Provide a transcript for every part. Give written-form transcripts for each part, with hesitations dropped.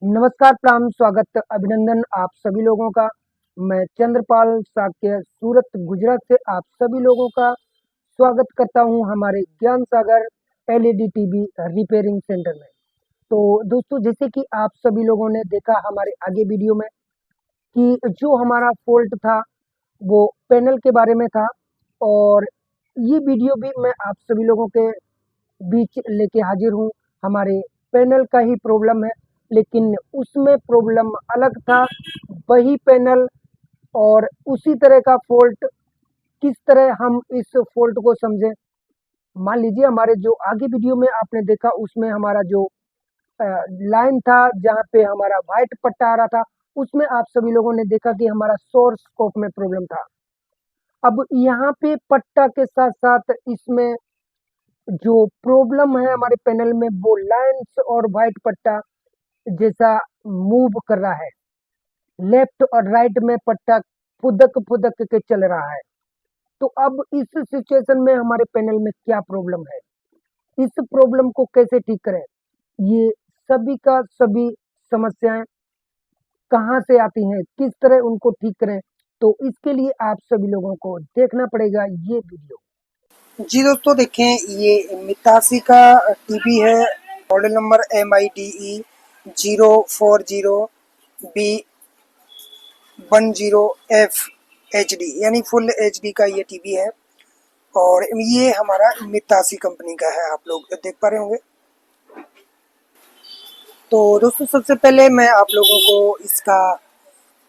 नमस्कार, प्रणाम, स्वागत, अभिनंदन आप सभी लोगों का। मैं चंद्रपाल साक्य सूरत, गुजरात से आप सभी लोगों का स्वागत करता हूं हमारे ज्ञान सागर एलईडी टीवी रिपेयरिंग सेंटर में। तो दोस्तों, जैसे कि आप सभी लोगों ने देखा हमारे आगे वीडियो में कि जो हमारा फॉल्ट था वो पैनल के बारे में था, और ये वीडियो भी मैं आप सभी लोगों के बीच लेके हाजिर हूँ। हमारे पैनल का ही प्रॉब्लम है, लेकिन उसमें प्रॉब्लम अलग था। वही पैनल और उसी तरह का फॉल्ट, किस तरह हम इस फॉल्ट को समझें। मान लीजिए हमारे जो आगे वीडियो में आपने देखा उसमें हमारा जो लाइन था जहाँ पे हमारा व्हाइट पट्टा आ रहा था, उसमें आप सभी लोगों ने देखा कि हमारा सोर्स स्कोप में प्रॉब्लम था। अब यहाँ पे पट्टा के साथ साथ इसमें जो प्रॉब्लम है हमारे पैनल में, वो लाइन्स और व्हाइट पट्टा जैसा मूव कर रहा है। लेफ्ट और राइट में पट्टा फुदक फुदक के चल रहा है। तो अब इस सिचुएशन में हमारे पैनल में क्या प्रॉब्लम है, इस प्रॉब्लम को कैसे ठीक करें, ये सभी का सभी समस्याएं कहाँ से आती हैं, किस तरह उनको ठीक करें, तो इसके लिए आप सभी लोगों को देखना पड़ेगा ये वीडियो। जी दोस्तों, देखें, ये मितासी का टीवी है। मॉडल नंबर MIDE 040B10FHD यानी फुल HD का ये टीवी है। और ये हमारा मितासी कंपनी का है, आप लोग देख पा रहे होंगे। तो दोस्तों, सबसे पहले मैं आप लोगों को इसका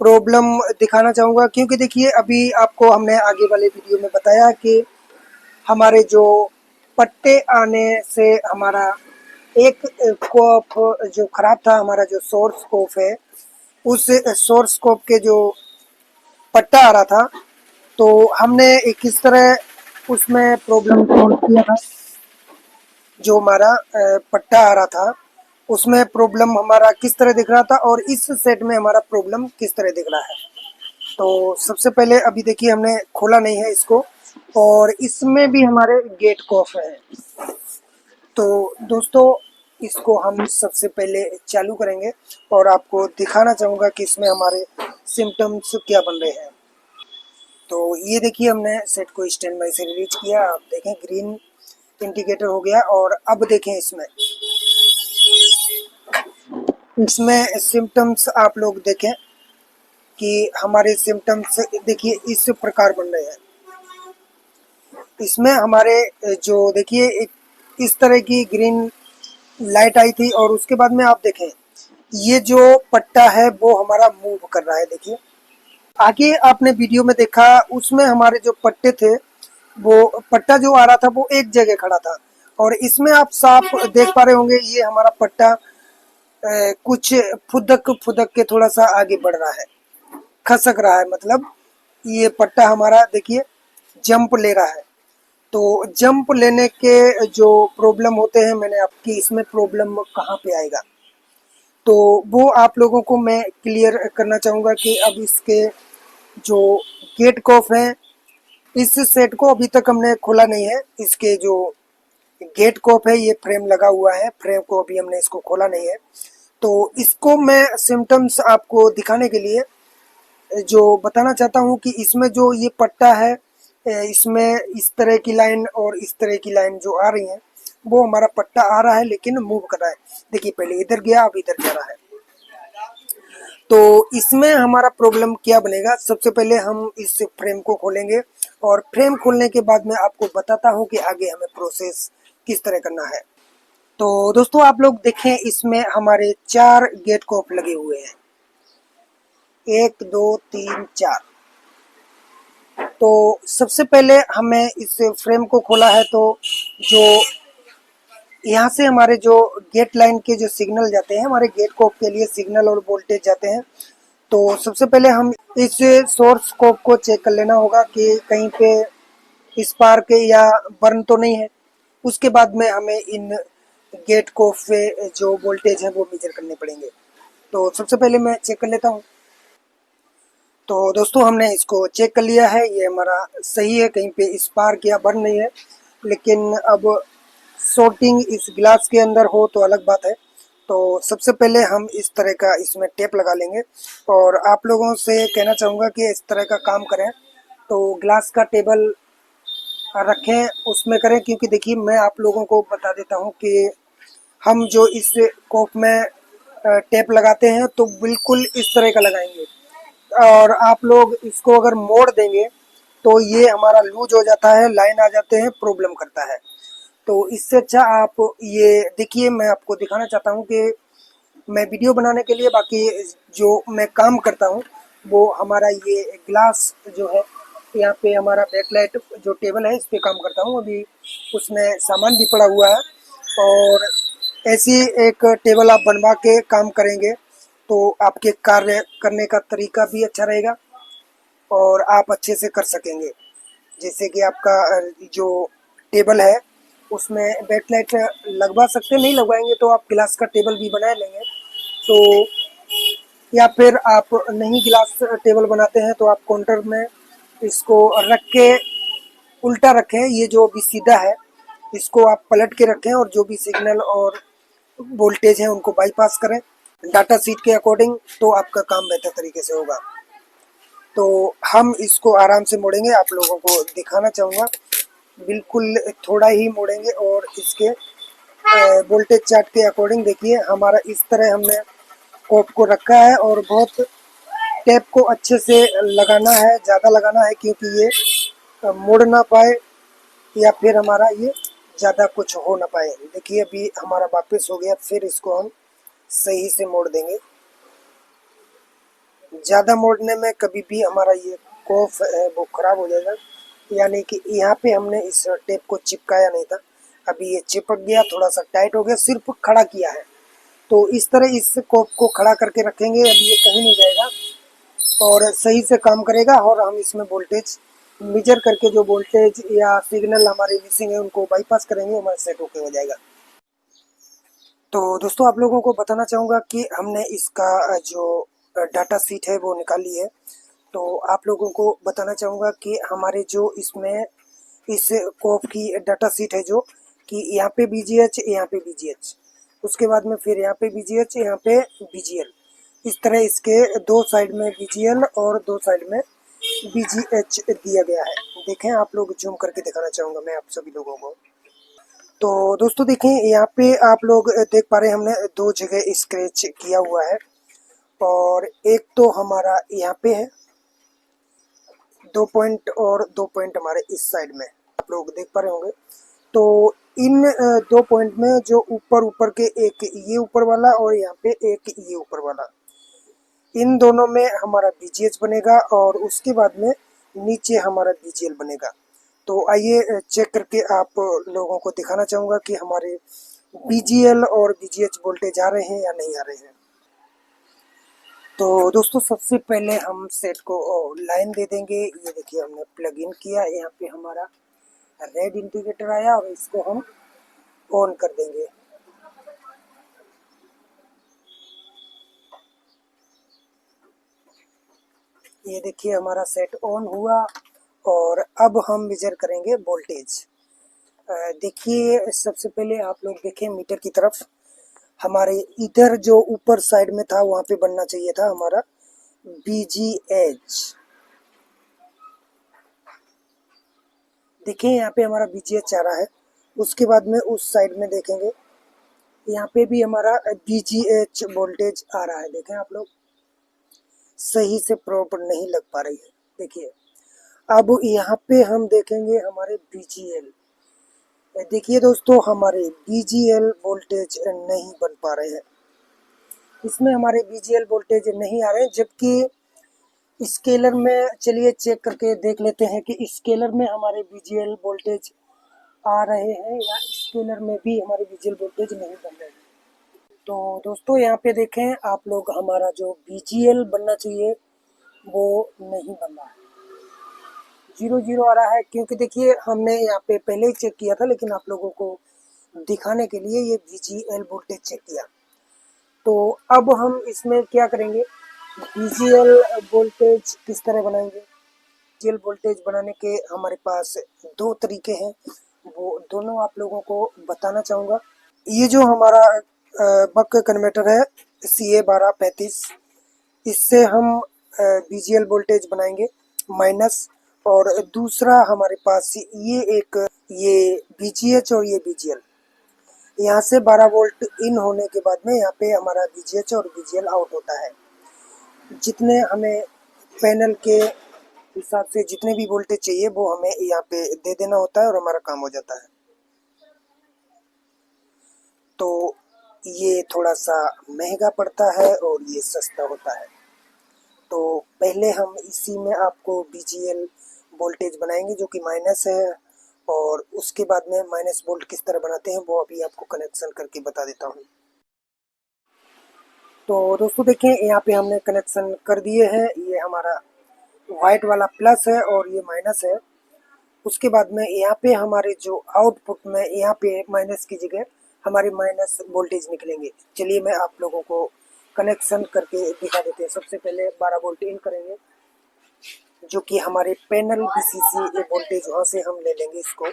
प्रॉब्लम दिखाना चाहूँगा, क्योंकि देखिए अभी आपको हमने आगे वाले वीडियो में बताया कि हमारे जो पट्टे आने से हमारा एक कोप जो खराब था, हमारा जो सोर्स कोप है, उस सोर्स कोप के जो पट्टा आ रहा था, तो हमने किस तरह उसमें प्रॉब्लम सॉल्व किया था। जो हमारा पट्टा आ रहा था उसमें प्रॉब्लम हमारा किस तरह दिख रहा था, और इस सेट में हमारा प्रॉब्लम किस तरह दिख रहा है। तो सबसे पहले अभी देखिए, हमने खोला नहीं है इसको, और इसमें भी हमारे गेट कॉफ है। तो दोस्तों, इसको हम सबसे पहले चालू करेंगे और आपको दिखाना चाहूँगा कि इसमें हमारे सिम्टम्स क्या बन रहे हैं। तो ये देखिए, हमने सेट को स्टैंड बाई से रिलीज किया। आप देखें, ग्रीन इंडिकेटर हो गया। और अब देखें, इसमें सिम्टम्स आप लोग देखें कि हमारे सिम्टम्स देखिए इस प्रकार बन रहे हैं। इसमें हमारे जो देखिए इस तरह की ग्रीन लाइट आई थी, और उसके बाद में आप देखें ये जो पट्टा है वो हमारा मूव कर रहा है। देखिए आगे आपने वीडियो में देखा, उसमें हमारे जो पट्टे थे, वो पट्टा जो आ रहा था वो एक जगह खड़ा था, और इसमें आप साफ देख पा रहे होंगे ये हमारा पट्टा कुछ फुदक फुदक के थोड़ा सा आगे बढ़ रहा है, खसक रहा है। मतलब ये पट्टा हमारा देखिए जंप ले रहा है। तो जंप लेने के जो प्रॉब्लम होते हैं, मैंने आपकी इसमें प्रॉब्लम कहाँ पे आएगा, तो वो आप लोगों को मैं क्लियर करना चाहूँगा कि अब इसके जो गेट कॉफ हैं, इस सेट को अभी तक हमने खोला नहीं है। इसके जो गेट कॉफ है, ये फ्रेम लगा हुआ है, फ्रेम को अभी हमने इसको खोला नहीं है। तो इसको मैं सिम्टम्स आपको दिखाने के लिए जो बताना चाहता हूँ कि इसमें जो ये पट्टा है, इसमें इस तरह की लाइन और इस तरह की लाइन जो आ रही है, वो हमारा पट्टा आ रहा है लेकिन मूव कर रहा है। देखिए पहले इधर गया, अब इधर जा रहा है। तो इसमें हमारा प्रॉब्लम क्या बनेगा, सबसे पहले हम इस फ्रेम को खोलेंगे, और फ्रेम खोलने के बाद मैं आपको बताता हूँ कि आगे हमें प्रोसेस किस तरह करना है। तो दोस्तों, आप लोग देखें, इसमें हमारे 4 गेट कॉफ लगे हुए हैं, 1 2 3 4। तो सबसे पहले हमें इस फ्रेम को खोला है, तो जो यहाँ से हमारे जो गेट लाइन के जो सिग्नल जाते हैं, हमारे गेट कोप के लिए सिग्नल और वोल्टेज जाते हैं। तो सबसे पहले हम इस सोर्स कोप को चेक कर लेना होगा कि कहीं पे स्पार्क या बर्न तो नहीं है। उसके बाद में हमें इन गेट कोप पे जो वोल्टेज है वो मेजर करने पड़ेंगे। तो सबसे पहले मैं चेक कर लेता हूँ। तो दोस्तों, हमने इसको चेक कर लिया है, ये हमारा सही है, कहीं पे स्पार्क या बर्न नहीं है। लेकिन अब शॉर्टिंग इस ग्लास के अंदर हो तो अलग बात है। तो सबसे पहले हम इस तरह का इसमें टेप लगा लेंगे और आप लोगों से कहना चाहूँगा कि इस तरह का काम करें तो ग्लास का टेबल रखें उसमें करें, क्योंकि देखिए मैं आप लोगों को बता देता हूँ कि हम जो इस कोप में टेप लगाते हैं तो बिल्कुल इस तरह का लगाएंगे, और आप लोग इसको अगर मोड़ देंगे तो ये हमारा लूज हो जाता है, लाइन आ जाते हैं, प्रॉब्लम करता है। तो इससे अच्छा आप ये देखिए, मैं आपको दिखाना चाहता हूँ कि मैं वीडियो बनाने के लिए, बाकी जो मैं काम करता हूँ वो हमारा ये ग्लास जो है, यहाँ पे हमारा बैकलाइट जो टेबल है इस पे काम करता हूँ। अभी उसमें सामान भी पड़ा हुआ है, और ऐसी एक टेबल आप बनवा के काम करेंगे तो आपके कार्य करने का तरीका भी अच्छा रहेगा और आप अच्छे से कर सकेंगे। जैसे कि आपका जो टेबल है उसमें बैकलाइट लगवा सकते हैं, नहीं लगवाएंगे तो आप गिलास का टेबल भी बना लेंगे। तो या फिर आप नहीं गिलास टेबल बनाते हैं तो आप काउंटर में इसको रख के उल्टा रखें, ये जो भी सीधा है इसको आप पलट के रखें और जो भी सिग्नल और वोल्टेज है उनको बाईपास करें डाटा सीट के अकॉर्डिंग, तो आपका काम बेहतर तरीके से होगा। तो हम इसको आराम से मोड़ेंगे, आप लोगों को दिखाना चाहूँगा, बिल्कुल थोड़ा ही मोड़ेंगे और इसके वोल्टेज चार्ट के अकॉर्डिंग देखिए हमारा इस तरह हमने कोप को रखा है, और बहुत टेप को अच्छे से लगाना है, ज़्यादा लगाना है, क्योंकि ये मुड़ ना पाए या फिर हमारा ये ज़्यादा कुछ हो ना पाए। देखिए अभी हमारा वापस हो गया, फिर इसको हम सही से मोड़ देंगे। ज़्यादा मोड़ने में कभी भी हमारा ये कोफ है वो ख़राब हो जाएगा, यानी कि यहाँ पे हमने इस टेप को चिपकाया नहीं था, अभी ये चिपक गया, थोड़ा सा टाइट हो गया, सिर्फ खड़ा किया है। तो इस तरह इस कोप को खड़ा करके रखेंगे, अभी ये कहीं नहीं जाएगा और सही से काम करेगा, और हम इसमें वोल्टेज मेजर करके जो वोल्टेज या सिग्नल हमारे मिसिंग है उनको बाईपास करेंगे, हमारा सेट ओके हो जाएगा। तो दोस्तों आप लोगों को बताना चाहूँगा कि हमने इसका जो डाटा सीट है वो निकाली है। तो आप लोगों को बताना चाहूँगा कि हमारे जो इसमें इस कोप की डाटा सीट है, जो कि यहाँ पे BGH, यहाँ पे BGH, उसके बाद में फिर यहाँ पे BGH, यहाँ पे BGL, इस तरह इसके दो साइड में BGL और दो साइड में BGH दिया गया है। देखें, आप लोग जूम करके दिखाना चाहूँगा मैं आप सभी लोगों को। तो दोस्तों देखें, यहाँ पे आप लोग देख पा रहे हैं हमने दो जगह स्क्रैच किया हुआ है, और एक तो हमारा यहाँ पे है 2 पॉइंट, और 2 पॉइंट हमारे इस साइड में आप लोग देख पा रहे होंगे। तो इन 2 पॉइंट में जो ऊपर ऊपर के, एक ये ऊपर वाला और यहाँ पे एक ये ऊपर वाला, इन दोनों में हमारा BGH बनेगा और उसके बाद में नीचे हमारा BGL बनेगा। तो आइए चेक करके आप लोगों को दिखाना चाहूँगा कि हमारे BGL और BGH वोल्टेज आ रहे हैं या नहीं आ रहे हैं। तो दोस्तों सबसे पहले हम सेट को लाइन दे देंगे। ये देखिए हमने प्लग इन किया, यहाँ पे हमारा रेड इंडिकेटर आया और इसको हम ऑन कर देंगे। ये देखिए हमारा सेट ऑन हुआ, और अब हम मेजर करेंगे वोल्टेज। देखिए सबसे पहले आप लोग देखें मीटर की तरफ, हमारे इधर जो ऊपर साइड में था वहाँ पे बनना चाहिए था हमारा BGH। देखिए यहाँ पे हमारा BGH आ रहा है, उसके बाद में उस साइड में देखेंगे यहाँ पे भी हमारा BGH वोल्टेज आ रहा है। देखें आप लोग, सही से प्रॉपर नहीं लग पा रही है। देखिए अब यहाँ पे हम देखेंगे हमारे BGL। देखिए दोस्तों हमारे BGL वोल्टेज नहीं बन पा रहे हैं, इसमें हमारे BGL वोल्टेज नहीं आ रहे हैं, जबकि स्केलर में चलिए चेक करके देख लेते हैं कि स्केलर में हमारे BGL वोल्टेज आ रहे हैं या स्केलर में भी हमारे BGL वोल्टेज नहीं बन रहे हैं। तो दोस्तों यहाँ पे देखें आप लोग, हमारा जो BGL बनना चाहिए वो नहीं बन रहा है, 0 0 आ रहा है। क्योंकि देखिए हमने यहाँ पे पहले ही चेक किया था, लेकिन आप लोगों को दिखाने के लिए ये BGL वोल्टेज चेक किया। तो अब हम इसमें क्या करेंगे, BGL वोल्टेज किस तरह बनाएंगे। BGL वोल्टेज बनाने के हमारे पास दो तरीके हैं, वो दोनों आप लोगों को बताना चाहूँगा। ये जो हमारा बक कन्वर्टर है CA1235। इससे हम बीजीएल वोल्टेज बनाएंगे माइनस। और दूसरा हमारे पास ये बीजीएच और ये बीजीएल। यहाँ से 12 वोल्ट इन होने के बाद में यहाँ पे हमारा बीजीएच और बीजीएल आउट होता है। जितने हमें पैनल के हिसाब से जितने भी वोल्टेज चाहिए वो हमें यहाँ पे दे देना होता है और हमारा काम हो जाता है। तो ये थोड़ा सा महंगा पड़ता है और ये सस्ता होता है। तो पहले हम इसी में आपको बीजीएल वोल्टेज बनाएंगे जो कि माइनस है, और उसके बाद में माइनस वोल्ट किस तरह बनाते हैं वो अभी आपको कनेक्शन करके बता देता हूँ। तो दोस्तों देखें, यहाँ पे हमने कनेक्शन कर दिए हैं। ये हमारा वाइट वाला प्लस है और ये माइनस है। उसके बाद में यहाँ पे हमारे जो आउटपुट में यहाँ पे माइनस की जगह हमारे माइनस वोल्टेज निकलेंगे। चलिए मैं आप लोगों को कनेक्शन करके दिखा देते हैं। सबसे पहले 12 वोल्ट इन करेंगे जो कि हमारे पैनल बीसीसी वोल्टेज, वहाँ से हम ले लेंगे इसको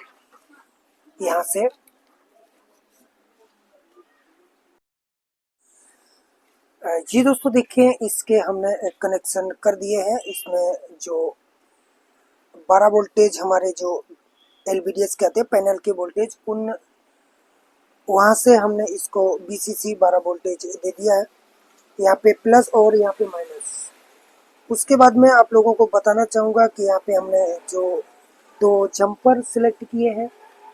यहाँ से। जी दोस्तों देखिए, इसके हमने कनेक्शन कर दिए हैं। इसमें जो 12 वोल्टेज हमारे जो LVDS कहते हैं पैनल के वोल्टेज, उन वहाँ से हमने इसको बीसीसी 12 वोल्टेज दे दिया है। यहाँ पे प्लस और यहाँ पे माइनस। उसके बाद में आप लोगों को बताना चाहूँगा कि यहाँ पे हमने जो 2 जंपर सिलेक्ट किए हैं,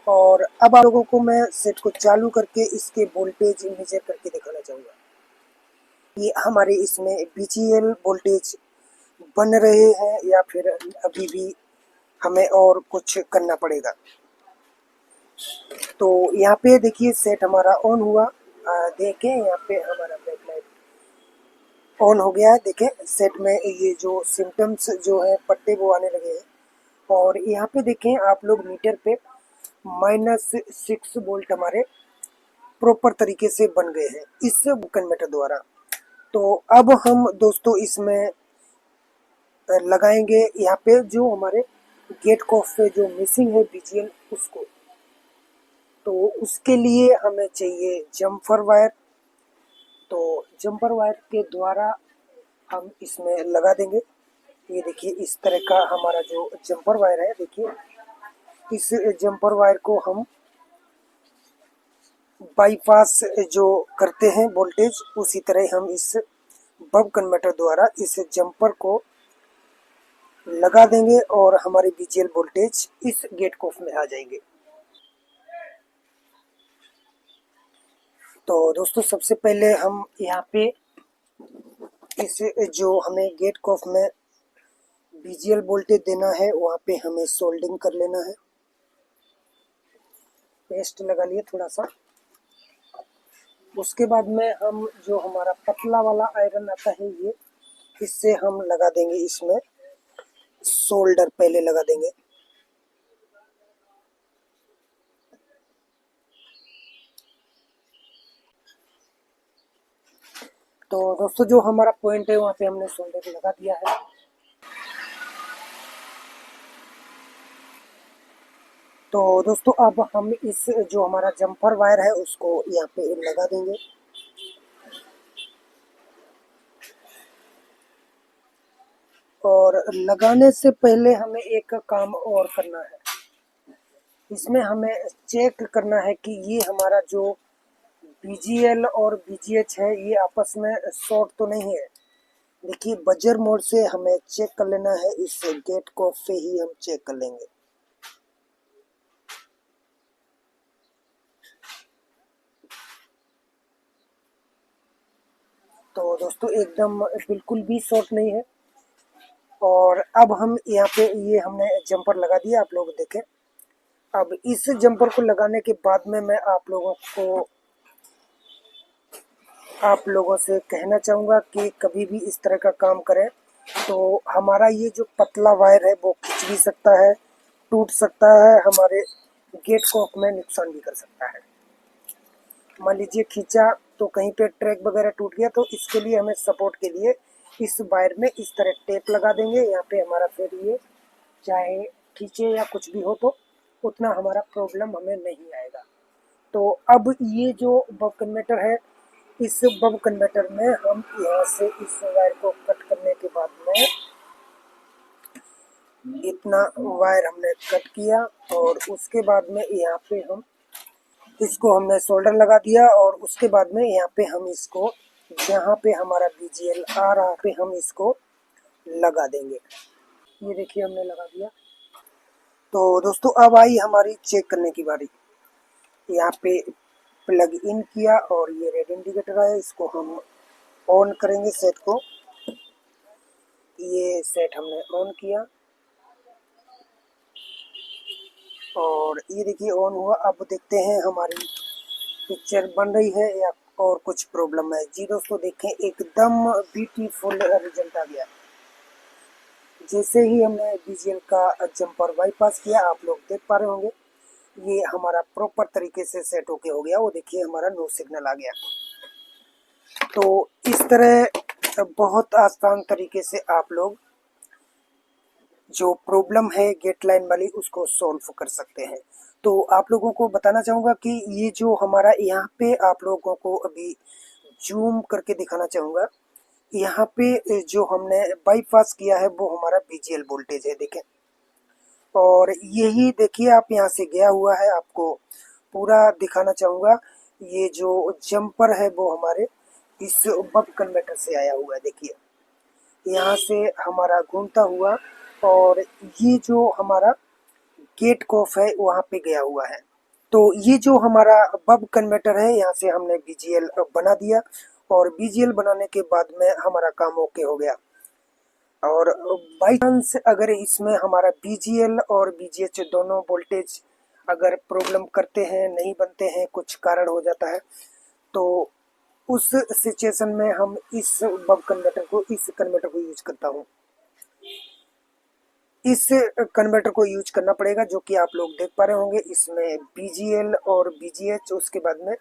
और अब आप लोगों को मैं सेट को चालू करके इसके वोल्टेज मेजर करके दिखाना चाहूँगा। ये हमारे इसमें बीजीएल वोल्टेज बन रहे हैं या फिर अभी भी हमें और कुछ करना पड़ेगा। तो यहाँ पे देखिए सेट हमारा ऑन हुआ। देखें यहाँ पे हमारा बैकलाइट ऑन हो गया है। देखें सेट में ये जो सिम्टम्स जो है पट्टे वो आने लगे हैं। और यहाँ पे देखें आप लोग मीटर पे -6 वोल्ट हमारे प्रॉपर तरीके से बन गए हैं इस कन्वर्टर द्वारा। तो अब हम दोस्तों इसमें लगाएंगे यहाँ पे जो हमारे गेट कॉफ पे जो मिसिंग है बीजीएल उसको। तो उसके लिए हमें चाहिए जम्पर वायर। तो जम्पर वायर के द्वारा हम इसमें लगा देंगे। ये देखिए इस तरह का हमारा जो जम्पर वायर है। देखिए इस जम्पर वायर को हम बाईपास जो करते हैं वोल्टेज, उसी तरह हम इस बब कन्वर्टर द्वारा इस जम्पर को लगा देंगे और हमारे बीजीएल वोल्टेज इस गेट कॉफ में आ जाएंगे। तो दोस्तों सबसे पहले हम यहाँ पे इस जो हमें गेट कॉफ में बीजीएल वोल्टेज देना है वहाँ पे हमें सोल्डिंग कर लेना है। पेस्ट लगा लिए थोड़ा सा। उसके बाद में हम जो हमारा पतला वाला आयरन आता है ये, इससे हम लगा देंगे इसमें सोल्डर पहले लगा देंगे। तो दोस्तों जो हमारा पॉइंट है वहाँ पे हमने सोल्डर लगा दिया है। तो दोस्तों अब हम इस जो हमारा जम्पर वायर है उसको यहाँ पे लगा देंगे। और लगाने से पहले हमें एक काम और करना है। इसमें हमें चेक करना है कि ये हमारा जो बीजीएल और बीजीएच है ये आपस में शॉर्ट तो नहीं है। देखिए बजर मोड से हमें चेक कर लेना है। इस गेट को से ही हम चेक कर लेंगे। तो दोस्तों एकदम बिल्कुल भी शॉर्ट नहीं है। और अब हम यहाँ पे ये हमने जंपर लगा दिया, आप लोग देखें। अब इस जंपर को लगाने के बाद में मैं आप लोगों से कहना चाहूँगा कि कभी भी इस तरह का काम करें तो हमारा ये जो पतला वायर है वो खिंच भी सकता है, टूट सकता है, हमारे गेट को में नुकसान भी कर सकता है। मान लीजिए खींचा तो कहीं पे ट्रैक वगैरह टूट गया, तो इसके लिए हमें सपोर्ट के लिए इस वायर में इस तरह टेप लगा देंगे। यहाँ पे हमारा फिर ये चाहे खींचे या कुछ भी हो तो उतना हमारा प्रॉब्लम हमें नहीं आएगा। तो अब ये जो बब कन्वर्टर है इस बब कन्वर्टर में हम यहाँ से इस वायर को कट करने के बाद में इतना वायर हमने कट किया और उसके बाद में यहाँ पे हम इसको हमने सोल्डर लगा दिया और उसके बाद में यहाँ पे हम इसको जहाँ पे हमारा बीजीएल आ रहा पे हम इसको लगा देंगे। ये देखिए हमने लगा दिया। तो दोस्तों अब आई हमारी चेक करने की बारी। यहाँ पे प्लग इन किया और ये रेड इंडिकेटर आया, इसको हम ऑन करेंगे सेट को। ये सेट हमने ऑन किया और ये देखिए ऑन हुआ। अब देखते हैं हमारी पिक्चर बन रही है या और कुछ प्रॉब्लम है। जी दोस्तों देखें एकदम ब्यूटीफुल रिजल्ट आ गया। जैसे ही हमने बीजीएल का जंपर बाईपास किया, आप लोग देख पा रहे होंगे ये हमारा प्रॉपर तरीके से सेट होके हो गया। वो देखिए हमारा नो सिग्नल आ गया। तो इस तरह बहुत आसान तरीके से आप लोग जो प्रॉब्लम है गेट लाइन वाली उसको सॉल्व कर सकते हैं। तो आप लोगों को बताना चाहूँगा कि ये जो हमारा यहाँ पे आप लोगों को अभी जूम करके दिखाना चाहूँगा। यहाँ पे जो हमने बाईपास किया है वो हमारा बीजीएल वोल्टेज है, देखें। और यही देखिए आप यहाँ से गया हुआ है, आपको पूरा दिखाना चाहूँगा। ये जो जंपर है वो हमारे इस बक कन्वर्टर से आया हुआ है, देखिए यहाँ से हमारा घूमता हुआ और ये जो हमारा गेट कॉफ है वहाँ पे गया हुआ है। तो ये जो हमारा बब कन्वर्टर है यहाँ से हमने बीजीएल बना दिया और बीजीएल बनाने के बाद में हमारा काम ओके हो गया। और बाई चांस अगर इसमें हमारा बीजीएल और बीजीएच दोनों वोल्टेज अगर प्रॉब्लम करते हैं, नहीं बनते हैं, कुछ कारण हो जाता है, तो उस सिचुएशन में हम इस बब कन्वर्टर को यूज करता हूँ। इस कन्वर्टर को यूज करना पड़ेगा जो कि आप लोग देख पा रहे होंगे। इसमें बीजीएल और बीजीएच, उसके बाद में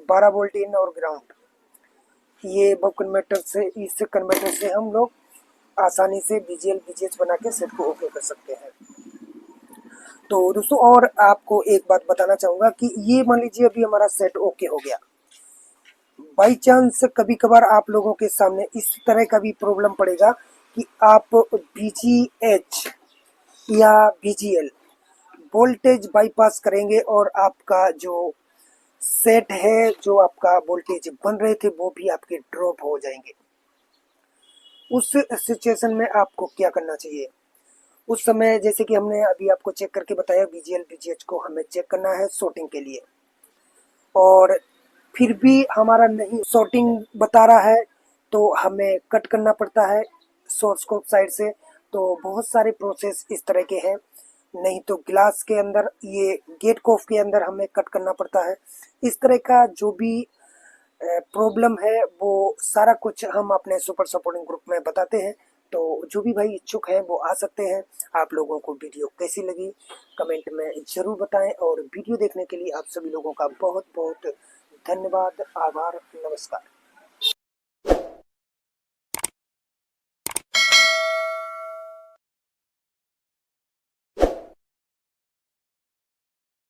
12 वोल्ट इन और ग्राउंड। ये बब कन्वर्टर से, इस कन्वर्टर से हम लोग आसानी से बीजीएल बीजीएच बना के सेट को ओके कर सकते हैं। तो दोस्तों और आपको एक बात बताना चाहूँगा कि ये मान लीजिए अभी हमारा सेट ओके हो गया। बाई चांस कभी कभार आप लोगों के सामने इस तरह का भी प्रॉब्लम पड़ेगा कि आप बीजीएच या बीजीएल वोल्टेज बाईपास करेंगे और आपका जो सेट है, जो आपका वोल्टेज बन रहे थे वो भी आपके ड्रॉप हो जाएंगे। उस सिचुएशन में आपको क्या करना चाहिए? उस समय जैसे कि हमने अभी आपको चेक करके बताया, बीजीएल बीजीएच को हमें चेक करना है शॉर्टिंग के लिए, और फिर भी हमारा नहीं शॉर्टिंग बता रहा है तो हमें कट करना पड़ता है सोर्स कोड साइड से। तो बहुत सारे प्रोसेस इस तरह के हैं। नहीं तो ग्लास के अंदर, ये गेट कोफ के अंदर हमें कट करना पड़ता है। इस तरह का जो भी प्रॉब्लम है वो सारा कुछ हम अपने सुपर सपोर्टिंग ग्रुप में बताते हैं। तो जो भी भाई इच्छुक हैं वो आ सकते हैं। आप लोगों को वीडियो कैसी लगी कमेंट में ज़रूर बताएं और वीडियो देखने के लिए आप सभी लोगों का बहुत बहुत धन्यवाद, आभार, नमस्कार।